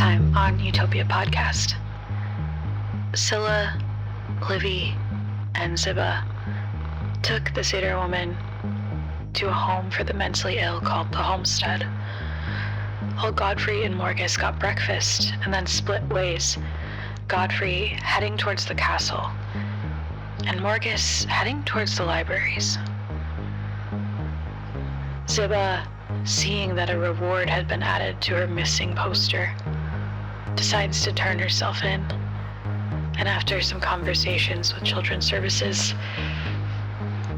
time on Utopia podcast. Sille, Livy, and Zibba took the Cedar woman to a home for the mentally ill called the Homestead. While Godfrey and Morgus got breakfast and then split ways, Godfrey heading towards the castle and Morgus heading towards the libraries. Zibba, seeing that a reward had been added to her missing poster, decides to turn herself in, and after some conversations with Children's Services,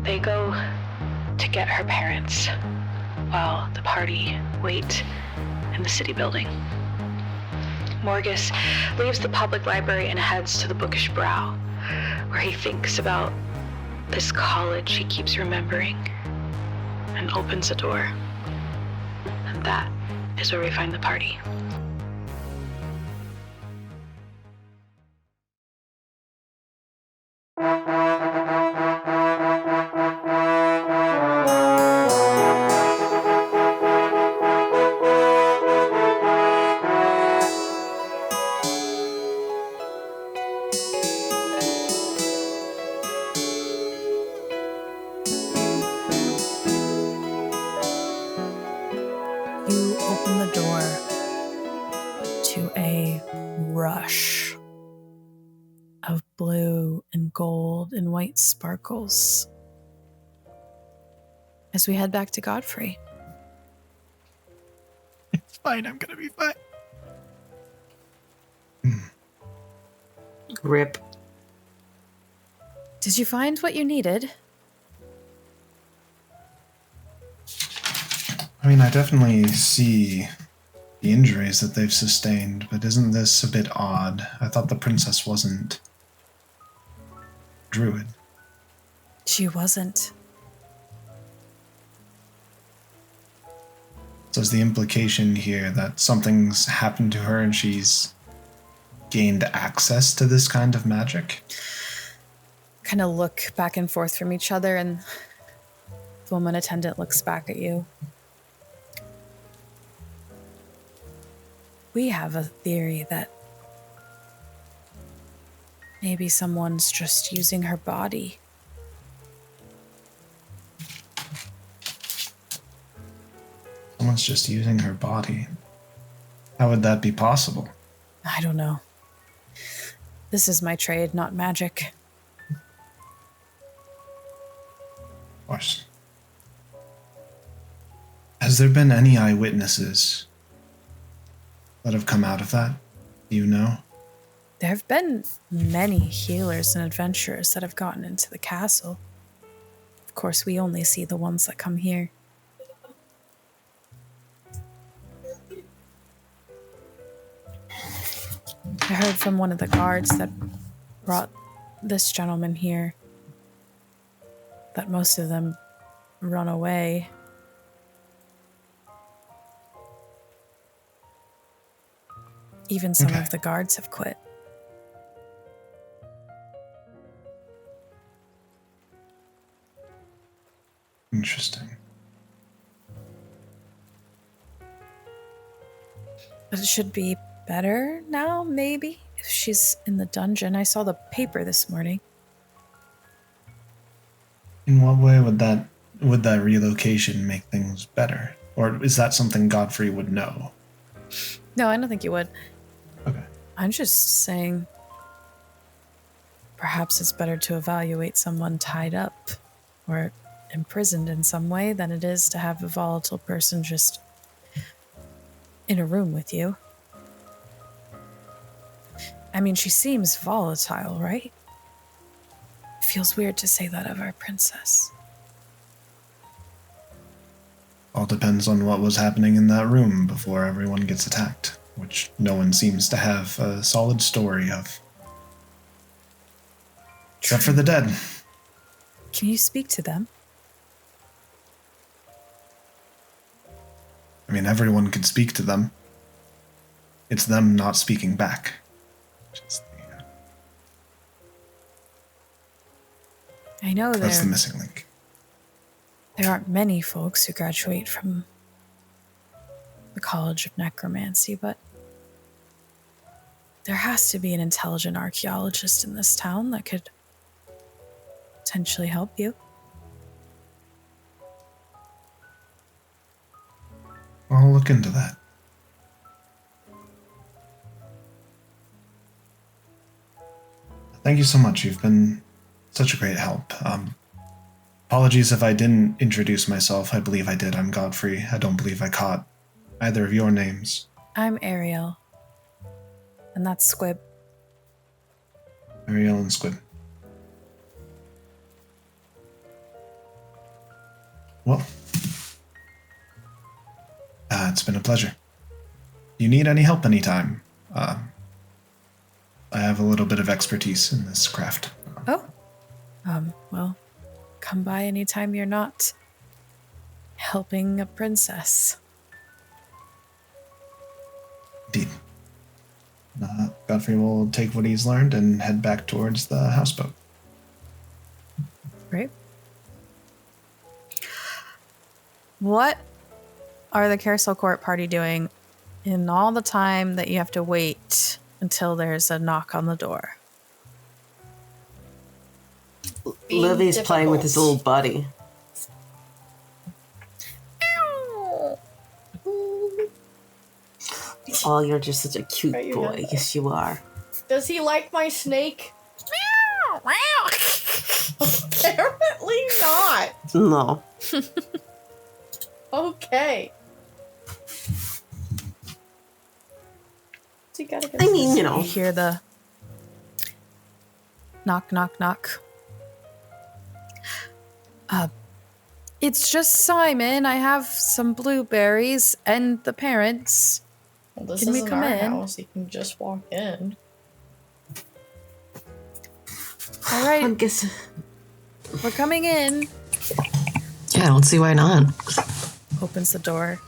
they go to get her parents while the party wait in the city building. Morgus leaves the public library and heads to the Bookish Brow, where he thinks about this college he keeps remembering, and opens a door. And that is where we find the party. You open the door to a rush of blue and gold and white sparkles as we head back to Godfrey. It's fine, I'm gonna be fine. Rip. Did you find what you needed? I mean, I definitely see the injuries that they've sustained, but isn't this a bit odd? I thought the princess wasn't druid. She wasn't. So is the implication here that something's happened to her and she's gained access to this kind of magic? Kind of look back and forth from each other, and the woman attendant looks back at you. We have a theory that maybe someone's just using her body. Someone's just using her body. How would that be possible? I don't know. This is my trade, not magic. Of course. Has there been any eyewitnesses that have come out of that? Do you know? There have been many healers and adventurers that have gotten into the castle. Of course, we only see the ones that come here. I heard from one of the guards that brought this gentleman here that most of them run away. Even some of the guards have quit. Interesting. But it should be better now, maybe, if she's in the dungeon. I saw the paper this morning. In what way would that relocation make things better? Or is that something Godfrey would know? No, I don't think you would. Okay. I'm just saying perhaps it's better to evaluate someone tied up or imprisoned in some way than it is to have a volatile person just in a room with you. I mean, she seems volatile, right? It feels weird to say that of our princess. All depends on what was happening in that room before everyone gets attacked, which no one seems to have a solid story of. Except for the dead. Can you speak to them? I mean, everyone could speak to them. It's them not speaking back. I know That's the missing link. There aren't many folks who graduate from the College of Necromancy, but there has to be an intelligent archaeologist in this town that could potentially help you. I'll look into that. Thank you so much. You've been such a great help. Apologies if I didn't introduce myself. I believe I did. I'm Godfrey. I don't believe I caught either of your names. I'm Ariel. And that's Squib. Ariel and Squid. Well, it's been a pleasure. You need any help anytime? I have a little bit of expertise in this craft. Oh. Well, come by anytime you're not helping a princess. Indeed. Godfrey will take what he's learned and head back towards the houseboat. Great. What are the Carousel Court party doing in all the time that you have to wait until there's a knock on the door? Livy's playing with his little buddy. Oh, you're just such a cute boy. Yes, you are. Does he like my snake? Apparently not. No. Okay. So you gotta go. I mean, you You know. hear the knock, knock, knock. It's just Simon. I have some blueberries and the parents. Well, this Can we isn't come our in? house. You can just walk in. All right, I'm guessing. we're coming in. Yeah, I don't see why not. Opens the door.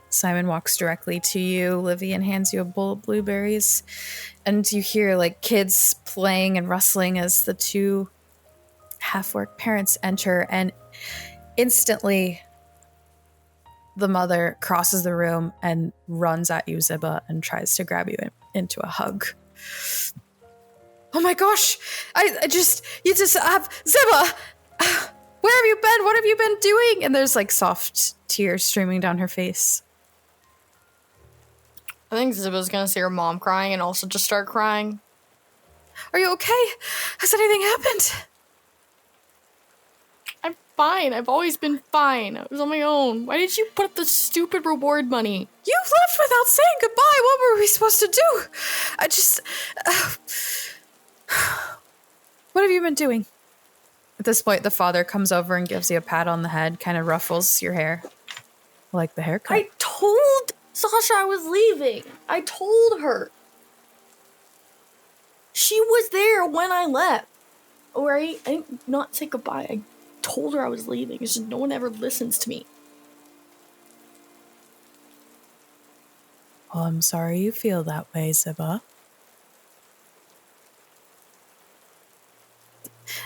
Simon walks directly to you, Livy, and hands you a bowl of blueberries. And you hear like kids playing and rustling as the two half-orc parents enter, and instantly the mother crosses the room and runs at you, Zibba, and tries to grab you into a hug. Oh my gosh! You just have Zibba! Where have you been? What have you been doing? And there's like soft tears streaming down her face. I think Zibba's gonna see her mom crying and also just start crying. Are you okay? Has anything happened? I'm fine. I've always been fine. I was on my own. Why did you put up the stupid reward money? You left without saying goodbye. What were we supposed to do? What have you been doing? At this point, the father comes over and gives you a pat on the head, kind of ruffles your hair. Like the haircut. I told Sasha I was leaving. I told her. She was there when I left. Alright? I didn't not say goodbye. I told her I was leaving. It's just no one ever listens to me. Well, I'm sorry you feel that way, Zibba.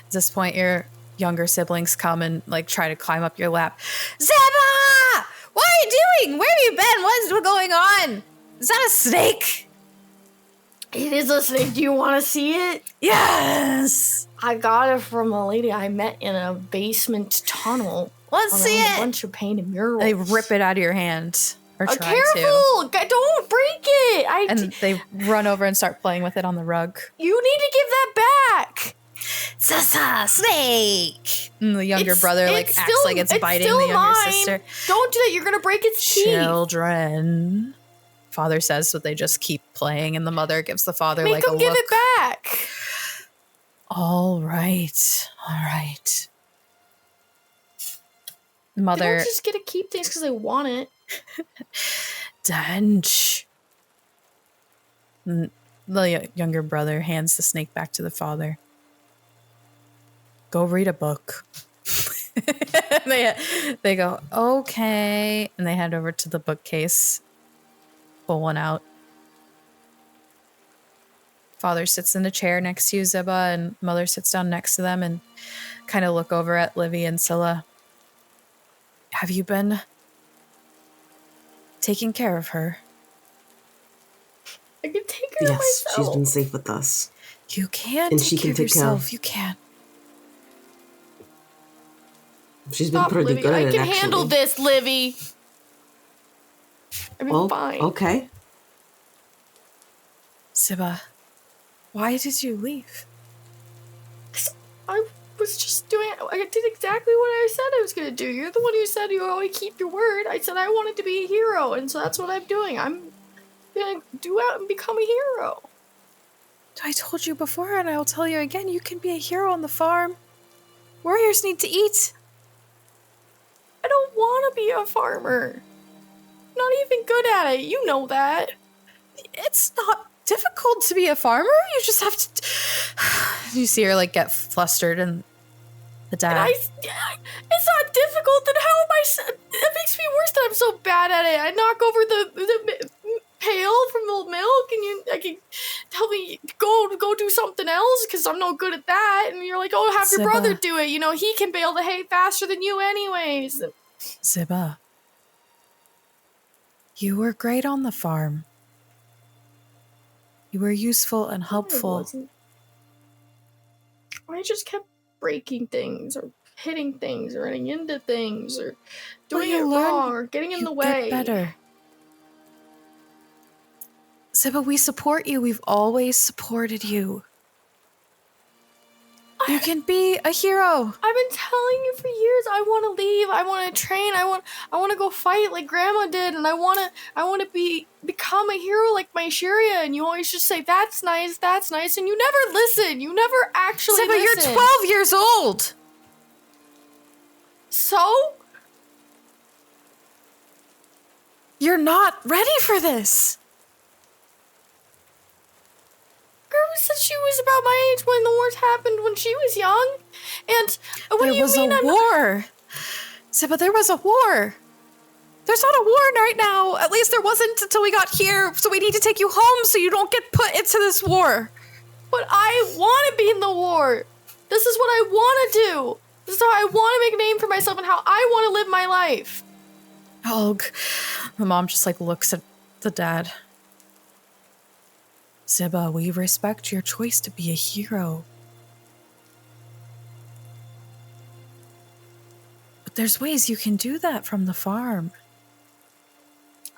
At this point, your younger siblings come and like try to climb up your lap. Zibba! What are you doing? Where have you been? What's going on? Is that a snake? It is a snake. Do you want to see it? Yes! I got it from a lady I met in a basement tunnel. Let's see around it! A bunch of painted murals. They rip it out of your hand. Or try to. Careful! Don't break it! And they run over and start playing with it on the rug. You need to give that back! Sasa, snake! And the younger brother acts like it's biting still the younger mine. sister. Don't do that, you're gonna break its teeth. Children. Father says, but they just keep playing, and the mother gives the father Make like a him look. give it back. All right. They Mother. don't just get to keep things because they want it. Dench. The younger brother hands the snake back to the father. Go read a book. They go, okay. And they head over to the bookcase. Pull one out. Father sits in a chair next to you, Zibba, and mother sits down next to them and kind of look over at Livy and Sille. Have you been taking care of her? I can take care of Yes, myself. she's been safe with us. You can And take she care can of take care of- yourself. You can. She's been Stop, pretty Livy. good at I it, can actually. handle this, Livy. I'll be Oh, fine. okay. Zibba, why did you leave? I was just doing. I did exactly what I said I was gonna do. You're the one who said you always keep your word. I said I wanted to be a hero, and so that's what I'm doing. I'm gonna do out and become a hero. I told you before, and I'll tell you again, you can be a hero on the farm. Warriors need to eat. I don't want to be a farmer. Not even good at it. You know that. It's not difficult to be a farmer. You just have to... You see her, like, get flustered, and the dad... It's not difficult. Then how am I... It makes me worse that I'm so bad at it. I knock over the pail from the milk, and I can tell me, go do something else, because I'm no good at that. And you're like, oh, have your Zibba. brother do it. You know, he can bale the hay faster than you anyways. Zibba, you were great on the farm. You were useful and I helpful. wasn't. I just kept breaking things, or hitting things, or running into things, or doing you it learn, wrong, or getting in the way. Get better. Zibba, we support you. We've always supported you. You can be a hero. I've been telling you for years. I want to leave. I want to train. I want to go fight like Grandma did, and I want to become a hero like my Shiria. And you always just say that's nice, and you never listen. You never actually Zibba, listen. you're 12 years old. So You're not ready for this. Grandma said she was about my age when the wars happened when she was young. And what do you mean There was a war. Zibba, there was a war. There's not a war right now. At least there wasn't until we got here. So we need to take you home so you don't get put into this war. But I want to be in the war. This is what I want to do. This is how I want to make a name for myself and how I want to live my life. Oh, the mom just like looks at the dad. Zibba, we respect your choice to be a hero. But there's ways you can do that from the farm.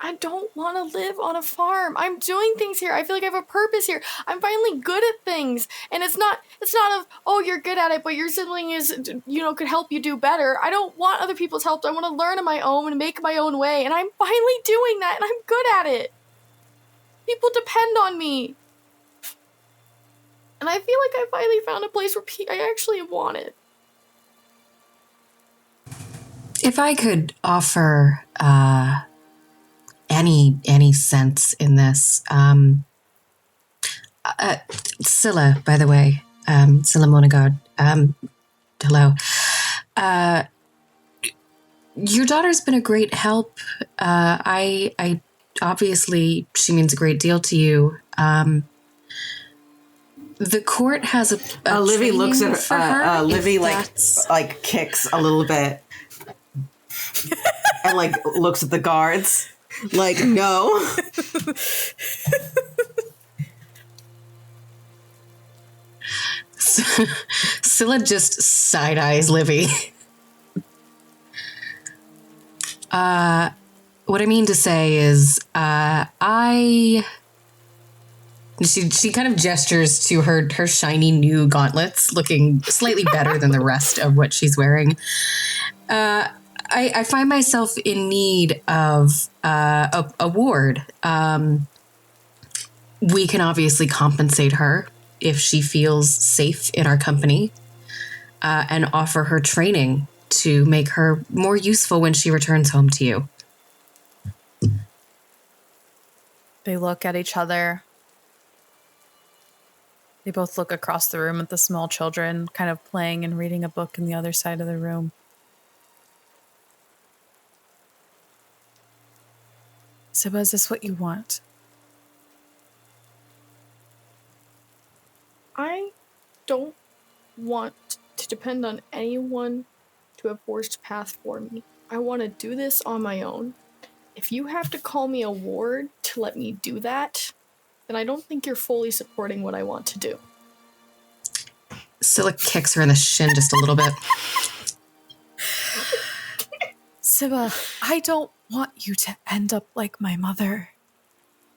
I don't want to live on a farm. I'm doing things here. I feel like I have a purpose here. I'm finally good at things. And it's not of, oh, you're good at it, but your sibling is, could help you do better. I don't want other people's help. I want to learn on my own and make my own way. And I'm finally doing that, and I'm good at it. People depend on me. And I feel like I finally found a place where I actually want it. If I could offer any sense in this, Sille, by the way, Sille Monagard, hello. Your daughter's been a great help. I obviously she means a great deal to you. The court has a Livy looks at for her. Livy like kicks a little bit and like looks at the guards like no. Sille just side eyes Livy. What I mean to say is She kind of gestures to her shiny new gauntlets, looking slightly better than the rest of what she's wearing. I find myself in need of a ward. We can obviously compensate her if she feels safe in our company, and offer her training to make her more useful when she returns home to you. They look at each other. They both look across the room at the small children, kind of playing and reading a book in the other side of the room. Zibba, is this what you want? I don't want to depend on anyone to have forged a path for me. I want to do this on my own. If you have to call me a ward to let me do that, then I don't think you're fully supporting what I want to do. Sille kicks her in the shin just a little bit. Zibba, I don't want you to end up like my mother.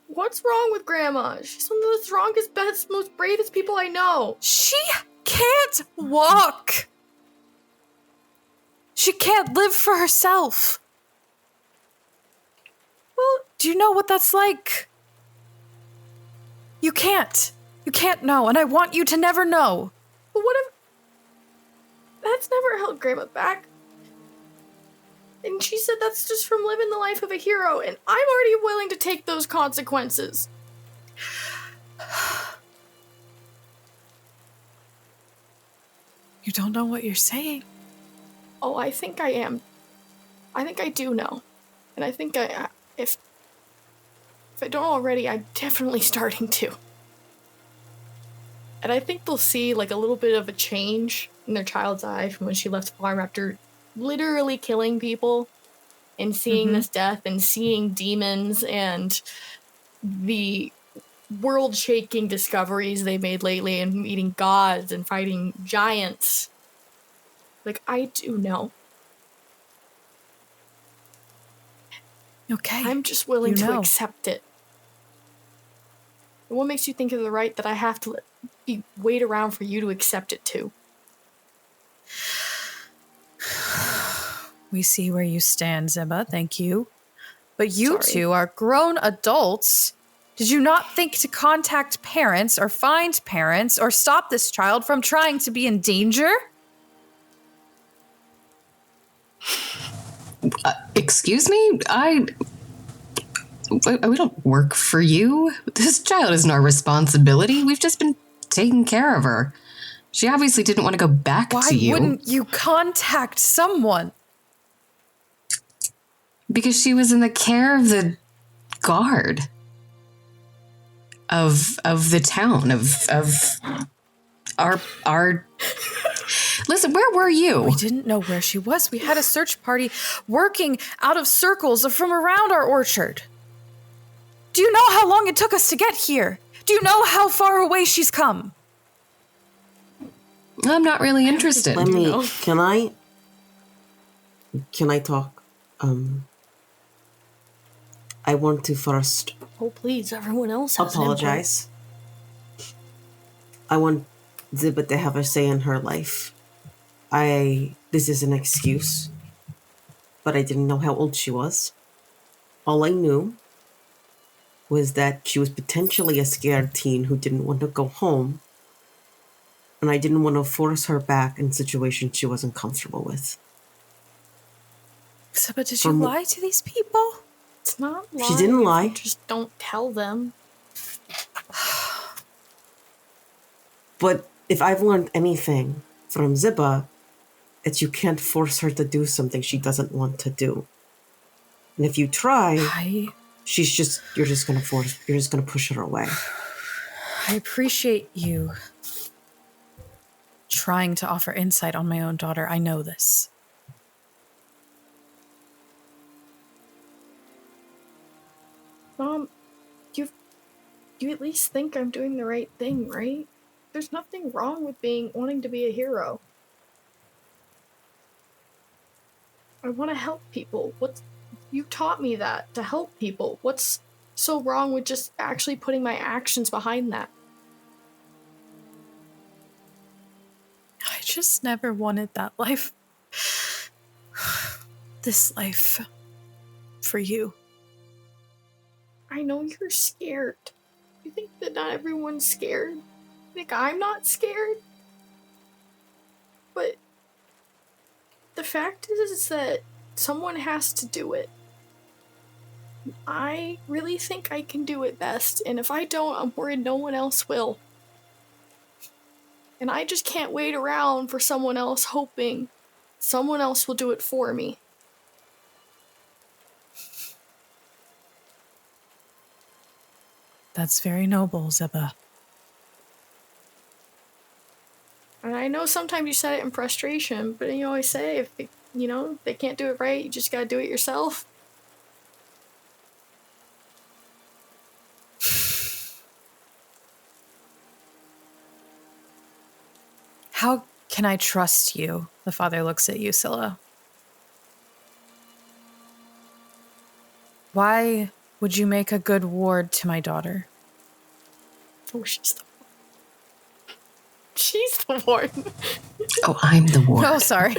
What's wrong with Grandma? She's one of the strongest, best, most bravest people I know. She can't walk. She can't live for herself. Well, do you know what that's like? You can't. You can't know, and I want you to never know. But what if... That's never held Grandma back. And she said that's just from living the life of a hero, and I'm already willing to take those consequences. You don't know what you're saying. Oh, I think I am. I think I do know. And I think if I don't already, I'm definitely starting to. And I think they'll see like a little bit of a change in their child's eye from when she left the farm after literally killing people and seeing this death and seeing demons and the world-shaking discoveries they made lately and meeting gods and fighting giants. Like, I do know. Okay. I'm just willing You to know. accept it. And what makes you think of the right that I have to wait around for you to accept it too? We see where you stand, Zibba. Thank you. But you Sorry. two are grown adults. Did you not think to contact parents or find parents or stop this child from trying to be in danger? Excuse me? We don't work for you. This child isn't our responsibility. We've just been taking care of her. She obviously didn't want to go back Why to you. wouldn't you contact someone? Because she was in the care of the guard of the town of our Listen, where were you? We didn't know where she was. We had a search party working out of circles from around our orchard. Do you know how long it took us to get here? Do you know how far away she's come? I'm not really interested. Let me. Can I talk? I want to first Oh, please, everyone else has apologize. I want Zibba to have a say in her life. This is an excuse, but I didn't know how old she was. All I knew was that she was potentially a scared teen who didn't want to go home, and I didn't want to force her back in situations she wasn't comfortable with. So, but did you lie to these people? It's not lying. She didn't lie. Just don't tell them. But if I've learned anything from Zibba, it's you can't force her to do something she doesn't want to do. And if you try, you're just gonna push her away. I appreciate you trying to offer insight on my own daughter. I know this. Mom, you at least think I'm doing the right thing, right? There's nothing wrong with wanting to be a hero. I want to help people. You taught me that, to help people. What's so wrong with just actually putting my actions behind that? I just never wanted that life. This life. For you. I know you're scared. You think that not everyone's scared? You think I'm not scared? But the fact is that someone has to do it. I really think I can do it best, and if I don't, I'm worried no one else will. And I just can't wait around for someone else hoping someone else will do it for me. That's very noble, Zibba. And I know sometimes you said it in frustration, but you always say if they can't do it right, you just gotta do it yourself. How can I trust you? The father looks at you, Sille. Why would you make a good ward to my daughter? Oh, she's the warden. Oh, I'm the ward. Oh, sorry.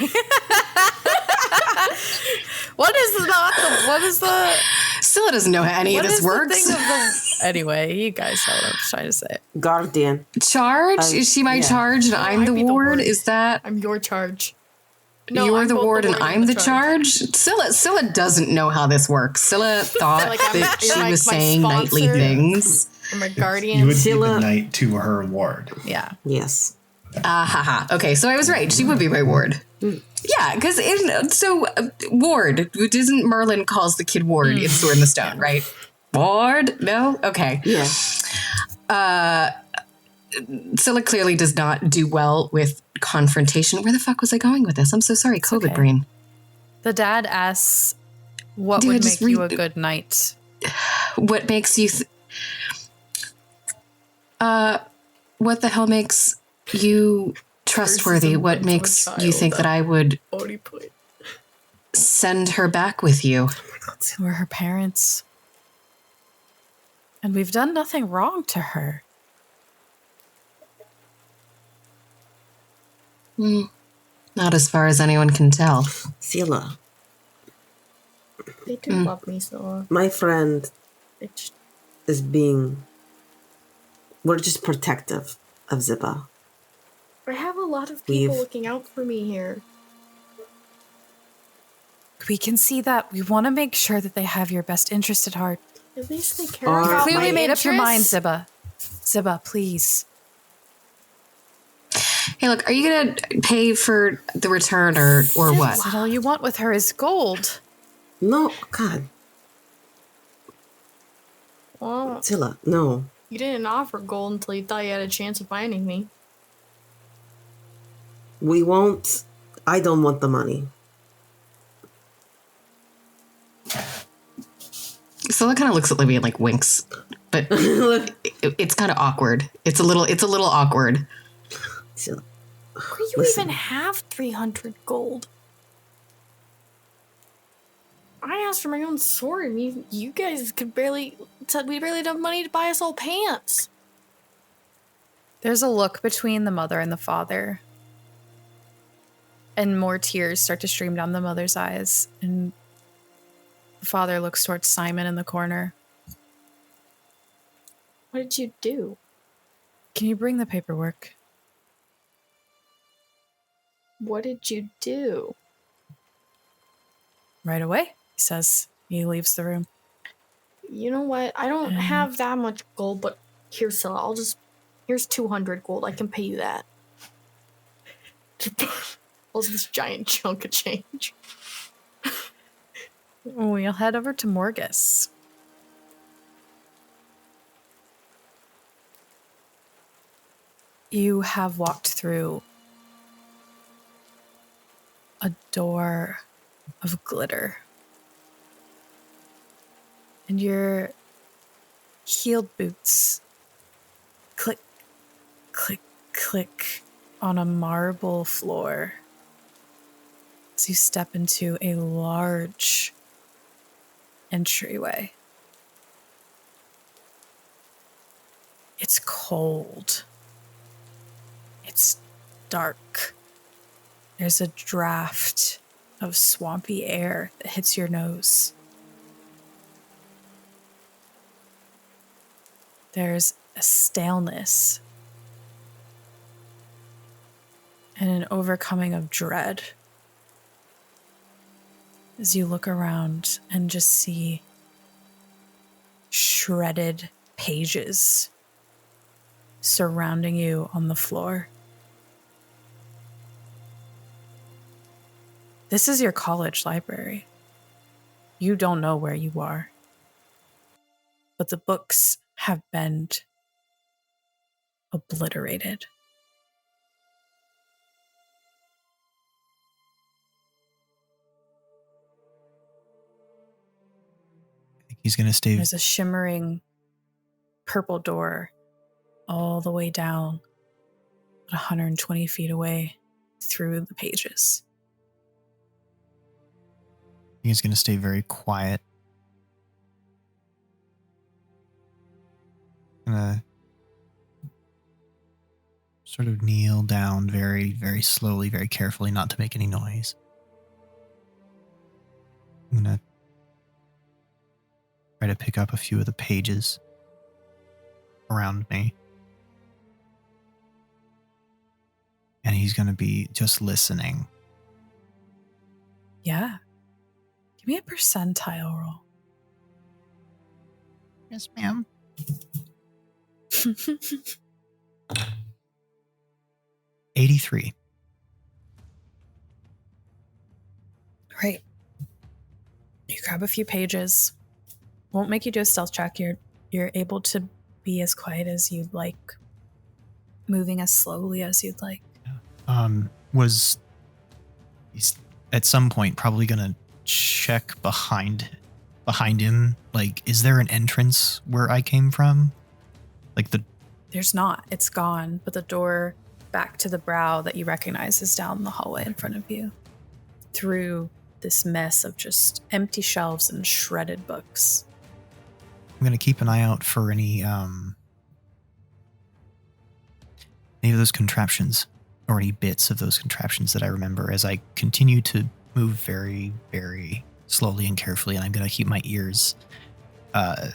What is the Sille doesn't know how any of what this is the works. thing of the anyway, you guys know what I'm trying to say. Guardian. Charge? Is she my charge and I'm I'd the be the ward? ward. Is that I'm your charge. you're I'm the both ward and I'm the charge? Sille doesn't know how this works. Sille thought Like, I'm- that you're she like was my saying nightly sponsor. things. I'm a You guardian. would be Sille- the knight to her ward. Yeah. Yes. Haha. Okay, so I was right. She would be my ward. Yeah, because ward. Isn't Merlin calls the kid ward in Sword in the Stone, right? Ward? No? Okay. Yeah. Sille clearly does not do well with confrontation. Where the fuck was I going with this? I'm so sorry. COVID okay. brain. The dad asks, what Dude, I would just make you a read- good knight? What makes you... what the hell makes you trustworthy? What Curses makes of a you child think that I would Body point. send her back with you? We're her parents. And we've done nothing wrong to her. Not as far as anyone can tell. Sille, They do love me so. my friend It's is being... We're just protective of Zibba. I have a lot of people We've- looking out for me here. We can see that. We want to make sure that they have your best interest at heart. At least they care Are- about Clearly my made up your mind, interests. Zibba. Zibba, please. Hey, look, are you gonna pay for the return or what? Is that all you want with her is gold? No, God. Well, Sille, no. you didn't offer gold until you thought you had a chance of finding me. We won't... I don't want the money. Sille kind of looks at Livy and like winks, but it's kind of awkward. It's a little awkward. Sille, Where do you Listen. even have 300 gold? I asked for my own sword, and you guys said we barely had enough money to buy us all pants. There's a look between the mother and the father. And more tears start to stream down the mother's eyes. And the father looks towards Simon in the corner. What did you do? Can you bring the paperwork? What did you do? Right away, he says. He leaves the room. You know what? I don't have that much gold, but here's Sille. Here's 200 gold. I can pay you that. Pulls this giant chunk of change. We'll head over to Morgus. You have walked through a door of glitter. And your heeled boots click, click, click on a marble floor as you step into a large entryway. It's cold. It's dark. There's a draft of swampy air that hits your nose. There's a staleness and an overcoming of dread as you look around and just see shredded pages surrounding you on the floor. This is your college library. You don't know where you are, but the books have been obliterated. I think he's gonna stay. There's a shimmering purple door all the way down 120 feet away through the pages. He's going to stay very quiet. Gonna sort of kneel down very, very slowly, very carefully, not to make any noise. I'm going to try to pick up a few of the pages around me. And he's going to be just listening. Yeah. Give me a percentile roll. Yes, ma'am. 83. Right. You grab a few pages. Won't make you do a stealth check. You're able to be as quiet as you'd like, moving as slowly as you'd like. Was he's at some point probably gonna check behind him? Like, is there an entrance where I came from? Like There's not. It's gone. But the door back to the brow that you recognize is down the hallway in front of you, through this mess of just empty shelves and shredded books. I'm gonna keep an eye out for any of those contraptions, or any bits of those contraptions that I remember as I continue to move very, very slowly and carefully, and I'm going to keep my ears I'm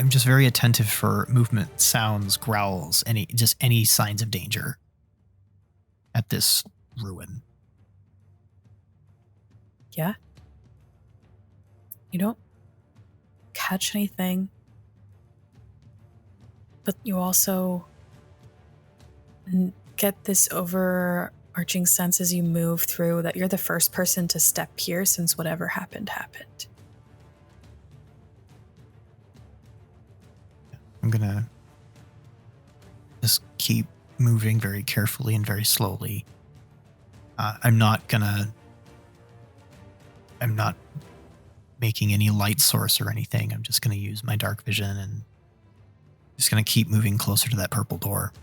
just very attentive for movement, sounds, growls, any signs of danger at this ruin. Yeah. You don't catch anything, but you also get this overarching sense as you move through that you're the first person to step here since whatever happened. I'm gonna just keep moving very carefully and very slowly. I'm not making any light source or anything. I'm just gonna use my dark vision and just gonna keep moving closer to that purple door.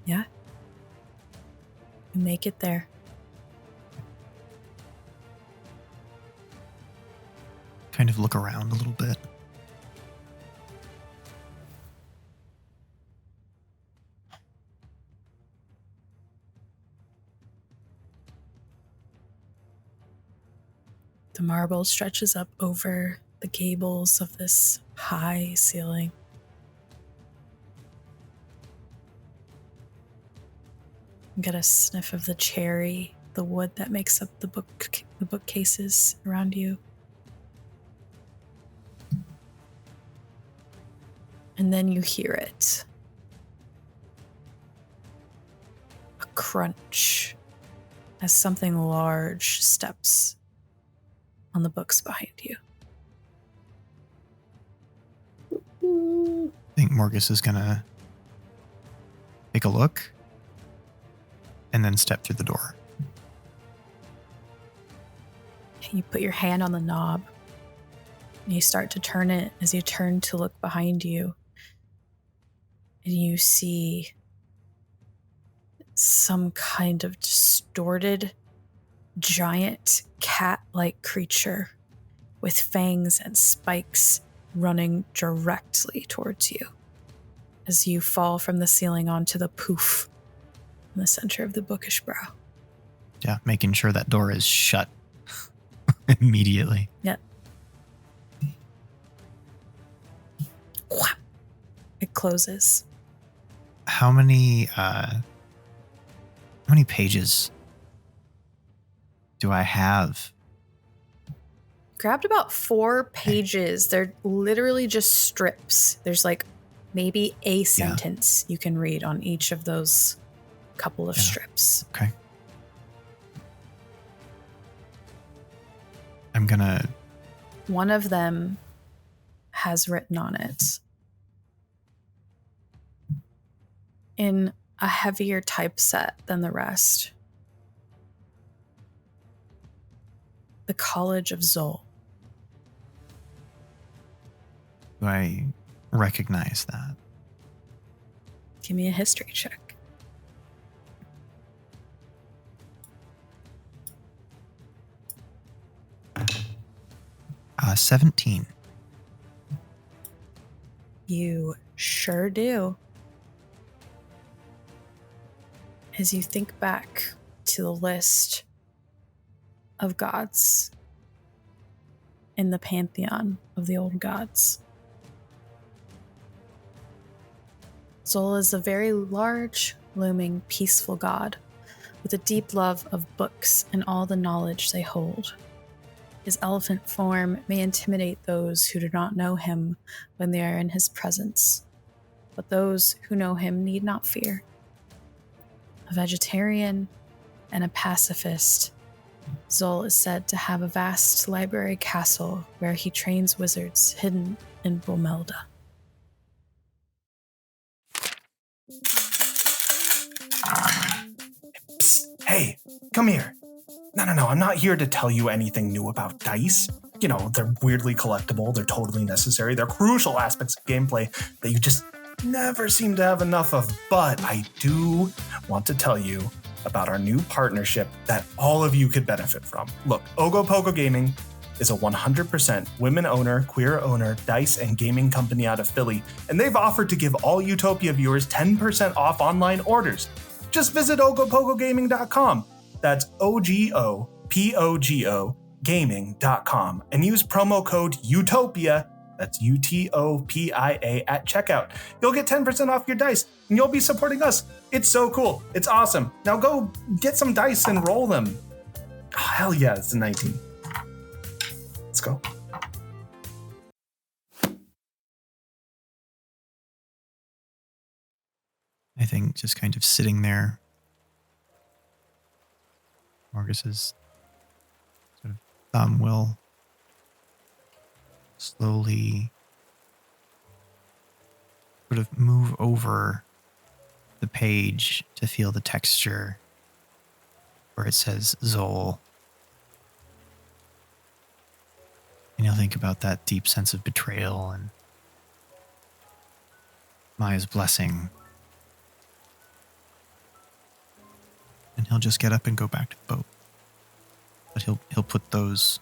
Yeah. You make it there. Kind of look around a little bit. The marble stretches up over the gables of this high ceiling. You get a sniff of the cherry, the wood that makes up the bookcases around you. And then you hear it. A crunch as something large steps on the books behind you. I think Morgus is gonna take a look and then step through the door. You put your hand on the knob and you start to turn it. As you turn to look behind you, and you see some kind of distorted, giant cat-like creature with fangs and spikes running directly towards you as you fall from the ceiling onto the poof in the center of the bookish brow. Yeah, making sure that door is shut immediately. Yep. It closes. How many pages do I have? Grabbed about 4 pages. They're literally just strips. There's like maybe a sentence you can read on each of those couple of strips. Okay. I'm gonna... One of them has written on it, in a heavier typeset than the rest, the College of Zol. Do I recognize that. Give me a history check. 17. You sure do. As you think back to the list of gods in the pantheon of the old gods, Zol is a very large, looming, peaceful god with a deep love of books and all the knowledge they hold. His elephant form may intimidate those who do not know him when they are in his presence, but those who know him need not fear. A vegetarian and a pacifist, Zol is said to have a vast library castle where he trains wizards hidden in Bromelda. Psst, hey, come here. No, I'm not here to tell you anything new about dice. You know, they're weirdly collectible, they're totally necessary, they're crucial aspects of gameplay that you just never seem to have enough of. But I do want to tell you about our new partnership that all of you could benefit from. Look, Ogopogo Gaming is a 100% women-owner, queer-owner dice and gaming company out of Philly, and they've offered to give all Utopia viewers 10% off online orders. Just visit ogopogogaming.com. That's OGOPOGO gaming.com and use promo code UTOPIA, that's UTOPIA, at checkout. You'll get 10% off your dice and you'll be supporting us. It's so cool. It's awesome. Now go get some dice and roll them. Oh, hell yeah, it's a 19. Let's go. I think just kind of sitting there, Morgus's sort of thumb will slowly sort of move over the page to feel the texture where it says Zol. And you'll think about that deep sense of betrayal and Maya's blessing. And he'll just get up and go back to the boat. But he'll put those...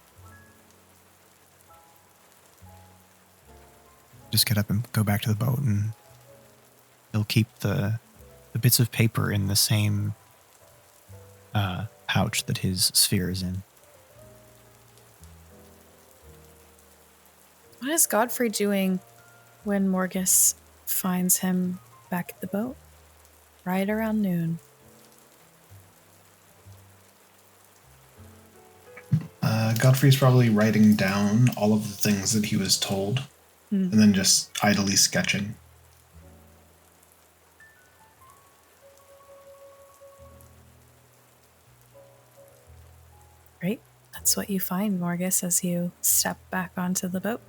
Just get up and go back to the boat, and he'll keep the bits of paper in the same pouch that his sphere is in. What is Godfrey doing when Morgus finds him back at the boat? Right around noon. Godfrey's probably writing down all of the things that he was told, and then just idly sketching. Great. That's what you find, Morgus, as you step back onto the boat.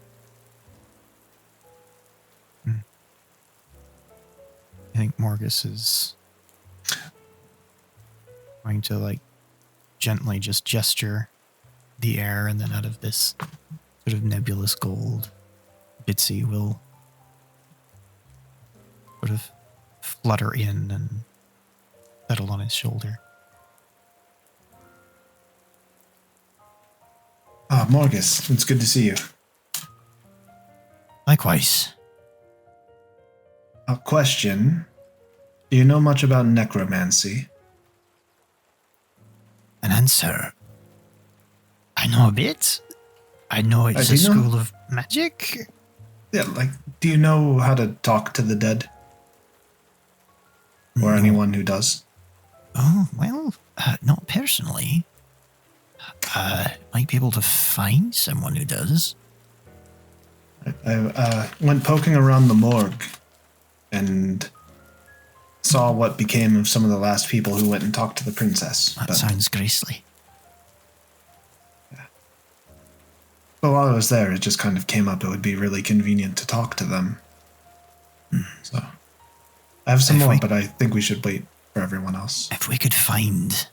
I think Morgus is going to gently just gesture the air, and then out of this sort of nebulous gold, Bitsy will sort of flutter in and settle on his shoulder. Ah, Morgus, it's good to see you. Likewise. A question. Do you know much about necromancy? An answer. I know a bit. I know it's a school of magic. Yeah, do you know how to talk to the dead? Or anyone who does? Oh, well, not personally. Might be able to find someone who does. I went poking around the morgue and saw what became of some of the last people who went and talked to the princess. That sounds grisly. But while I was there, it just kind of came up. It would be really convenient to talk to them. So I have some more, but I think we should wait for everyone else. If we could find...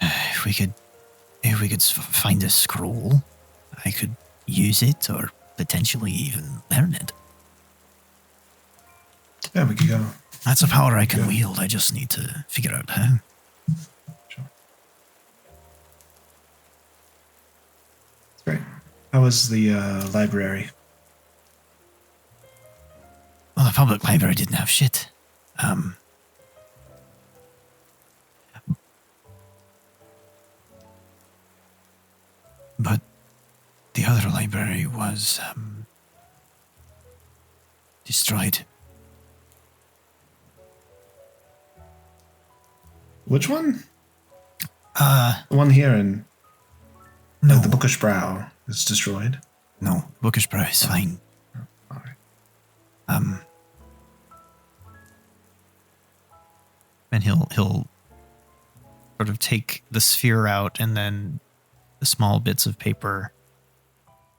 If we could find a scroll, I could use it, or potentially even learn it. Yeah, we could go. That's a power I can Yeah. wield. I just need to figure out how. Sure. Great. How was the library? Well, the public library didn't have shit. But the other library was destroyed. Which one? The The one here in no, the Bookish Brow is destroyed. no, Bookish Brow is fine. All right. And he'll sort of take the sphere out and then the small bits of paper,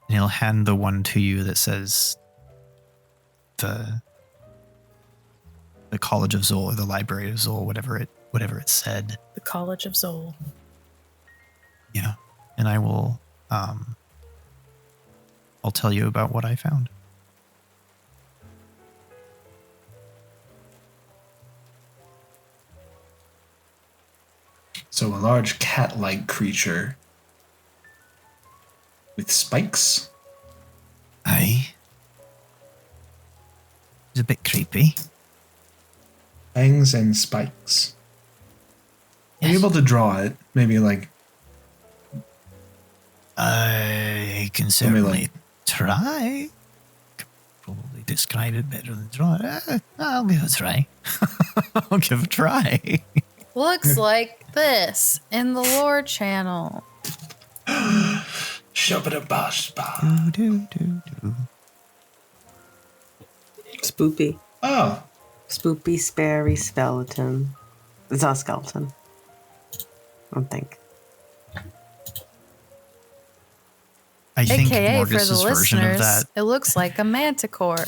and he'll hand the one to you that says the College of Zol or the Library of Zol, whatever it said. The College of Zol. Yeah, and I will I'll tell you about what I found. So a large cat-like creature with spikes. Aye. It's a bit creepy. Fangs and spikes. Are you Yes. able to draw it? Maybe like I can Let me certainly look. try. Could probably describe it better than draw it. I'll give it a try. I'll give it a try. Looks like this in the lore channel. Shabba-da-bash-ba. Do, do, do. Spoopy. Oh, Spoopy, sparry, skeleton. It's not a skeleton. I don't think. I think AKA for the Morgus's version of listeners, that. it looks like a manticore.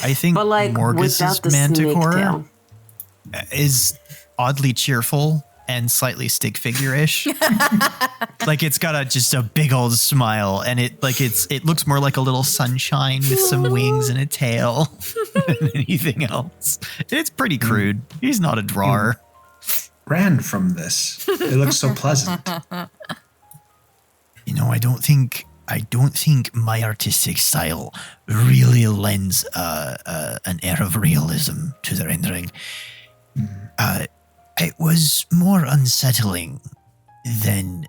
I think But like Morgus's without the snake manticore tail. is oddly cheerful and slightly stick figure-ish. Like it's got just a big old smile, and it looks more like a little sunshine with some wings and a tail than anything else. It's pretty crude. He's not a drawer. ran from this. It looks so pleasant. You know, I don't think my artistic style really lends an air of realism to the rendering. It was more unsettling than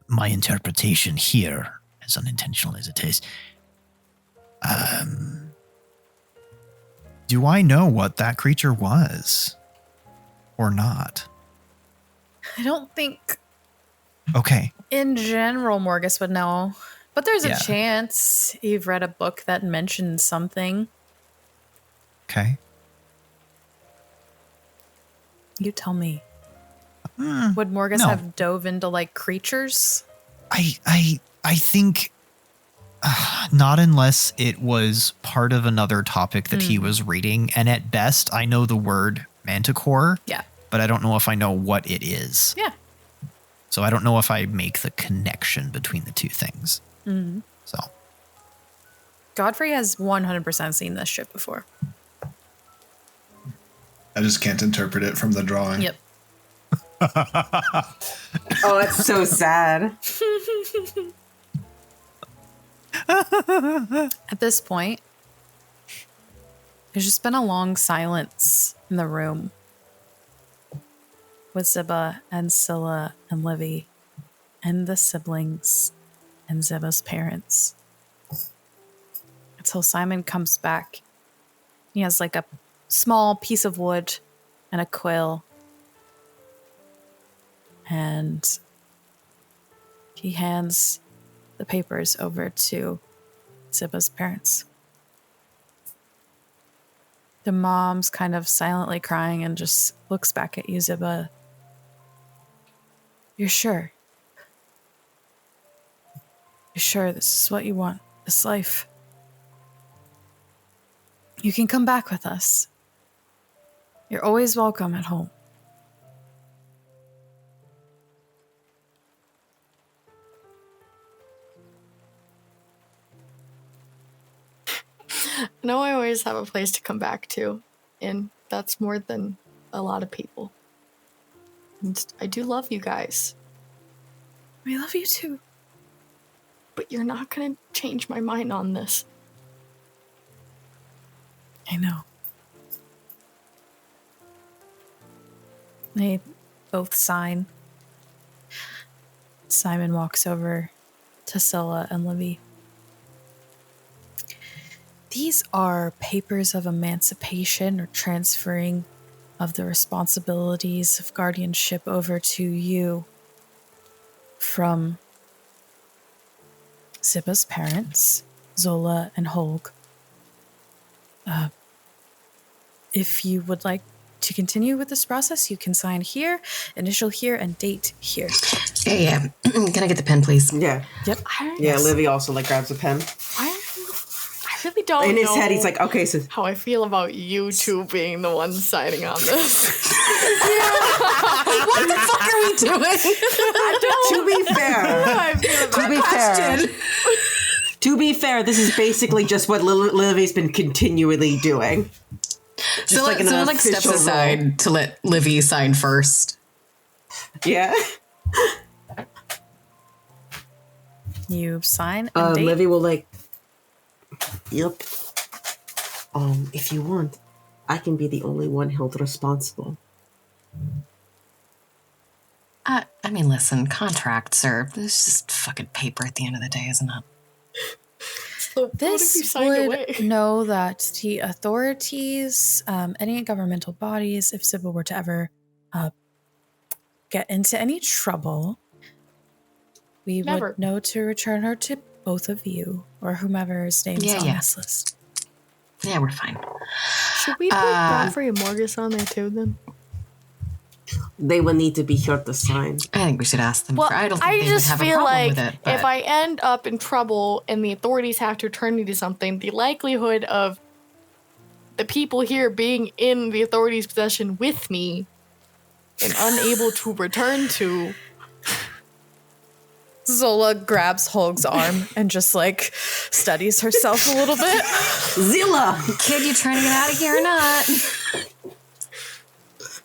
my interpretation here, as unintentional as it is. Do I know what that creature was? Or not? I don't think Okay. in general Morgus would know. But there's Yeah. a chance you've read a book that mentions something. Okay. You tell me. Hmm. Would Morgus No. have dove into like creatures? I think not unless it was part of another topic that he was reading. And at best, I know the word manticore, Yeah. but I don't know if I know what it is. Yeah. So I don't know if I make the connection between the two things. Mhm. So Godfrey has 100% seen this shit before. I just can't interpret it from the drawing. Yep. Oh, that's so sad. At this point, there's just been a long silence in the room with Zibba and Sille and Livy and the siblings and Zibba's parents. Until Simon comes back. He has like a small piece of wood and a quill. And he hands the papers over to Zibba's parents. The mom's kind of silently crying and just looks back at you, Zibba. You're sure? You're sure this is what you want, this life? You can come back with us. You're always welcome at home. know I always have a place to come back to, and that's more than a lot of people. And I do love you guys, We love you too. but you're not gonna change my mind on this. I know. They both sign. Simon walks over to Sille and Livy. These are papers of emancipation or transferring of the responsibilities of guardianship over to you from Zibba's parents, Zola and Holg. If you would like to continue with this process, you can sign here, initial here, and date here. Yeah. Can I get the pen, please? Yeah. Yep. Yeah, Livy also like grabs a pen. I really don't In his know head, he's like, okay, so how I feel about you two being the ones signing on this. What the fuck are we doing? to be fair, I feel about to be fair, this is basically just what Livy's been continually doing. Just So like an Someone steps official role. aside to let Livy sign first. Yeah. You sign and date. Livy will like, yep. If you want, I can be the only one held responsible. I mean, listen, contracts are it's just fucking paper at the end of the day, isn't it? So what if you This signed would away? know that the authorities, any governmental bodies, if Zibba were to ever get into any trouble, we Never. would know to return her to both of you or whomever's name is on Yeah. this list. Yeah, we're fine. Should we put Godfrey and Morgus on there too then? They will need to be here to sign. I think we should ask them. Well, I don't think I they would just have a feel problem like with it. But if I end up in trouble and the authorities have to turn me to something, the likelihood of the people here being in the authorities' possession with me and unable to return to. Zola grabs Holg's arm and just like steadies herself a little bit. Zilla! kid, you trying to get out of here or not?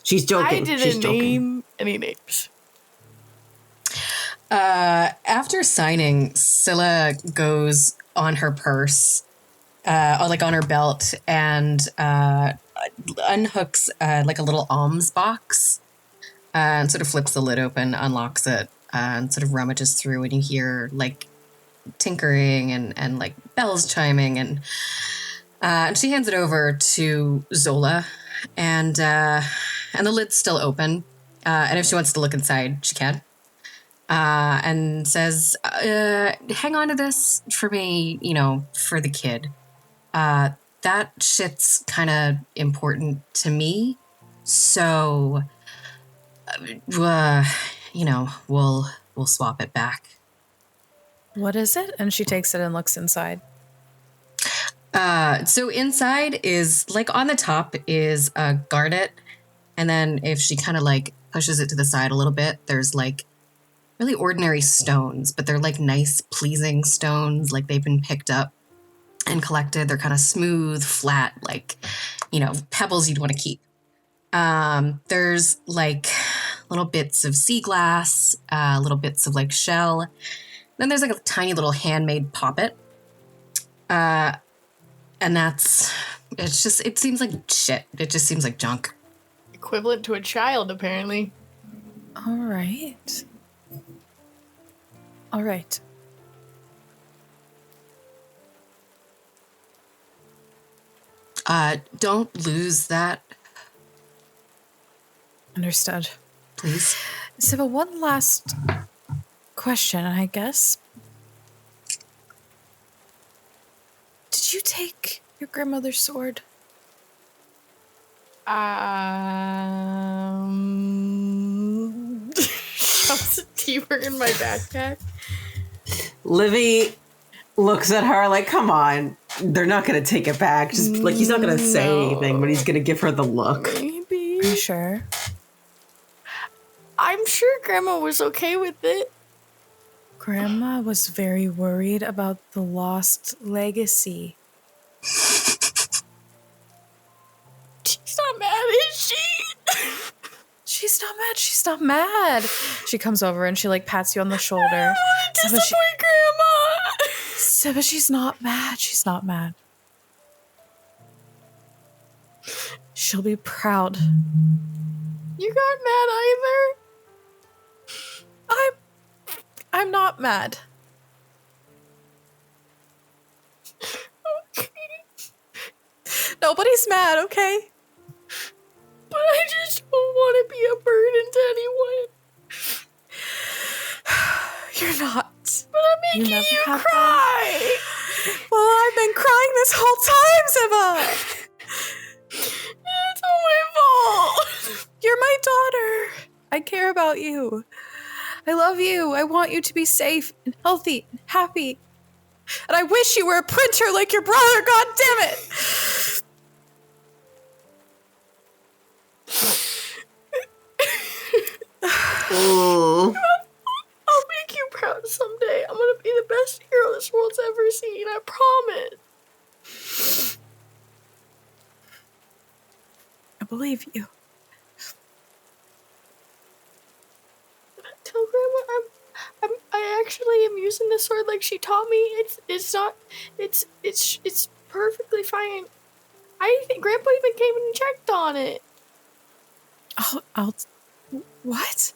She's joking. I She's didn't joking. name any names. After signing, Sille goes on her purse, or like on her belt, and unhooks like a little alms box, and sort of flips the lid open, unlocks it, and sort of rummages through, and you hear like tinkering and like bells chiming, and she hands it over to Zola, and the lid's still open, and if she wants to look inside, she can. And says, hang on to this for me, for the kid. That shit's kind of important to me. So, we'll swap it back. What is it? And she takes it and looks inside. So inside is, like, on the top is a garnet. And then if she kind of, like, pushes it to the side a little bit, there's, like, really ordinary stones, but they're like nice, pleasing stones, like they've been picked up and collected. They're kind of smooth, flat, like, pebbles you'd want to keep. There's like little bits of sea glass, little bits of like shell. Then there's like a tiny little handmade poppet. And it seems like shit. It just seems like junk. Equivalent to a child, apparently. All right. All right. Don't lose that, Understood. please. So, one last question, I guess. Did you take your grandmother's sword? Shoves it deeper in my backpack. Livy looks at her like, come on. They're not going to take it back. Just like, he's not going to say anything, but he's going to give her the look. Maybe. Are you sure? I'm sure Grandma was okay with it. Grandma was very worried about the lost legacy. not mad. She's not mad. She comes over and she like pats you on the shoulder. I don't want to disappoint Grandma. Zibba, she's not mad. She's not mad. She'll be proud. You got mad either? I'm not mad. Okay. Nobody's mad, okay? But I just don't want to be a burden to anyone. You're not. But I'm making never you have cry. Well, I've been crying this whole time, Zibba. It's all my fault. You're my daughter. I care about you. I love you. I want you to be safe and healthy and happy. And I wish you were a printer like your brother, god damn it! Ooh. I'll make you proud someday. I'm gonna be the best hero this world's ever seen. I promise. I believe you. Tell Grandma I actually am using the sword like she taught me. It's perfectly fine. I think Grandpa even came and checked on it. What?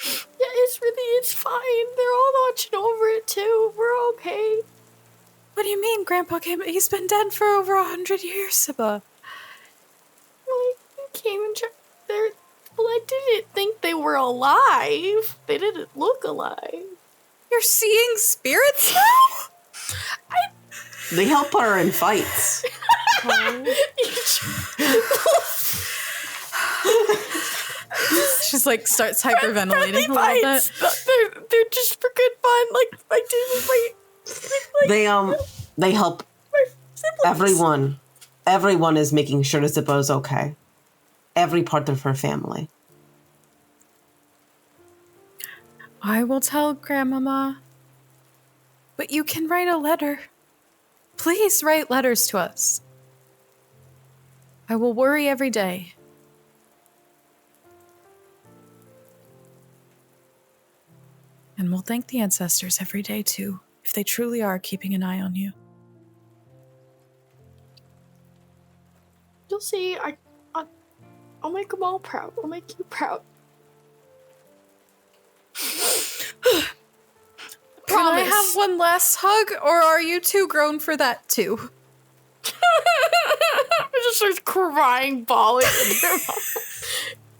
Yeah, it's fine. They're all watching over it too. We're okay. What do you mean, Grandpa came? He's been dead for over 100 years, Zibba. Well, he came and checked. Well, I didn't think they were alive. They didn't look alive. You're seeing spirits now? They help her in fights. She's like starts hyperventilating a little bit. They're just for good fun. Like They help everyone. Everyone is making sure that Zibba is okay. Every part of her family. I will tell Grandmama. But you can write a letter. Please write letters to us. I will worry every day. And we'll thank the ancestors every day too, if they truly are keeping an eye on you. You'll see. I'll make them all proud. I'll make you proud. Can I have one last hug, or are you too grown for that too? I just starts crying, bawling.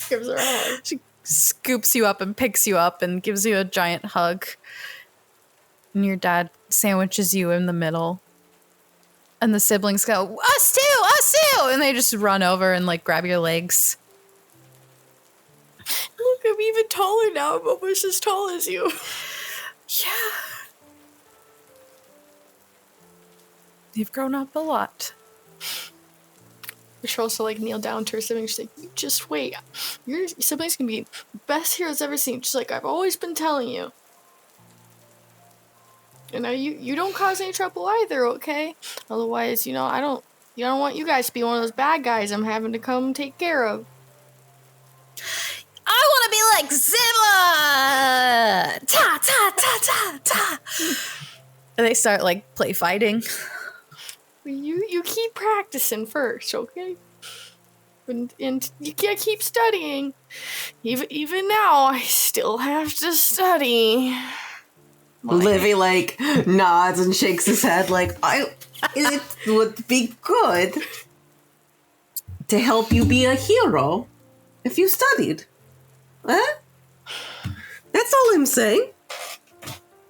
Gives her a hug. She scoops you up and picks you up and gives you a giant hug. And your dad sandwiches you in the middle. And the siblings go, us too, us too! And they just run over and like grab your legs. Look, I'm even taller now. I'm almost as tall as you. Yeah. You've grown up a lot. She also like kneel down to her siblings. She's like, you just wait. Your siblings can be the best heroes ever seen. She's like, I've always been telling you. You know, you don't cause any trouble either, okay? Otherwise, you know, I don't want you guys to be one of those bad guys I'm having to come take care of. I want to be like Zibba! Ta, ta, ta, ta, ta! And they start like play fighting. You keep practicing first, okay? And you can't keep studying. Even now, I still have to study. Livy like nods and shakes his head like it would be good to help you be a hero if you studied. Huh? That's all I'm saying.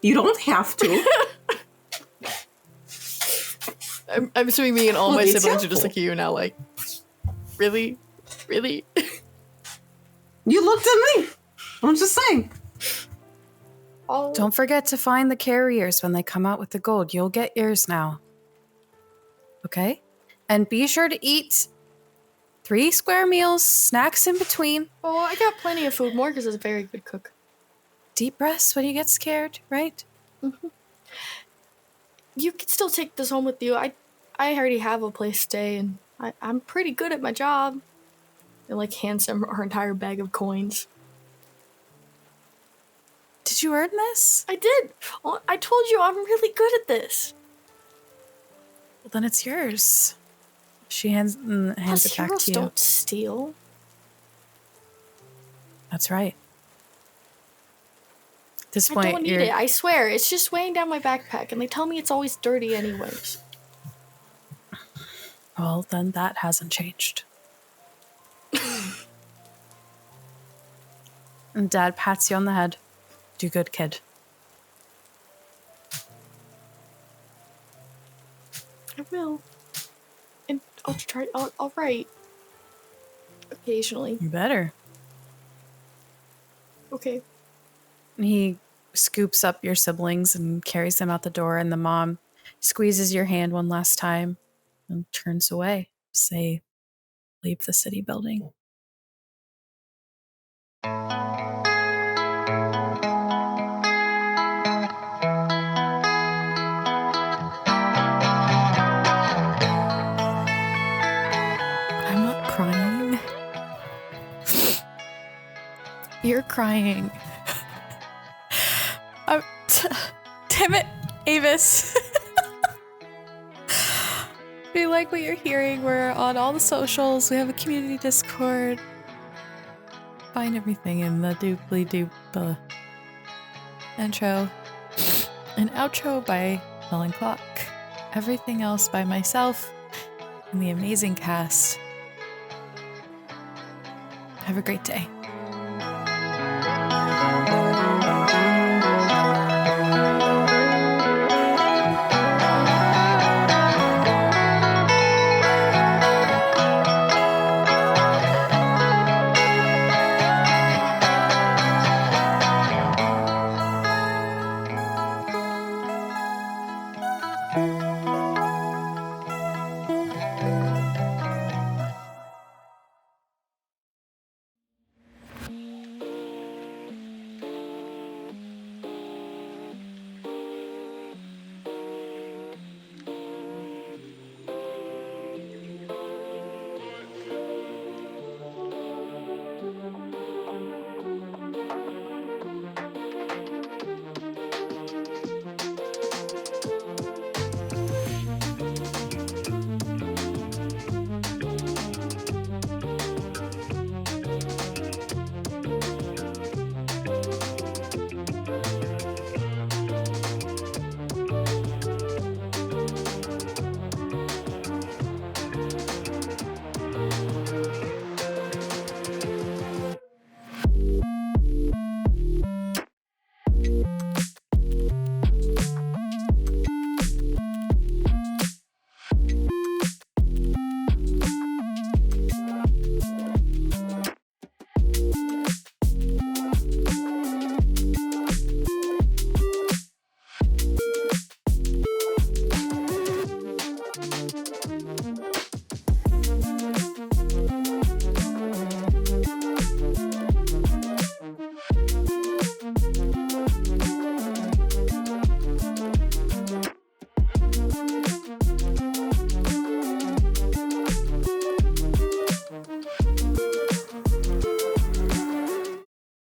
You don't have to. I'm assuming me and all my it's siblings are just helpful. like you now, like, really? Really? You looked at me. I'm just saying. Oh. Don't forget to find the carriers when they come out with the gold. You'll get yours now. Okay? And be sure to eat 3 square meals, snacks in between. Oh, I got plenty of food. Morgus is a very good cook. Deep breaths when you get scared, right? Mm-hmm. You can still take this home with you. I already have a place to stay, and I'm pretty good at my job. and like hands him her entire bag of coins. Did you earn this? I did. Oh, I told you I'm really good at this. Well, then it's yours. She hands Plus, it back heroes to you. don't steal. That's right. At this I point, don't need it. I swear. It's just weighing down my backpack, and they tell me it's always dirty anyways. Well, then that hasn't changed. And Dad pats you on the head. Do good, kid. I will. And I'll try. I'll write. Occasionally. You better. Okay. He scoops up your siblings and carries them out the door, and the mom squeezes your hand one last time and turns away as they leave the city building. I'm not crying. You're crying. Damn it, Avis. If you like what you're hearing, we're on all the socials. We have a community Discord. Find everything in the dooply doop intro and outro by Melon Clock. Everything else by myself and the amazing cast. Have a great day.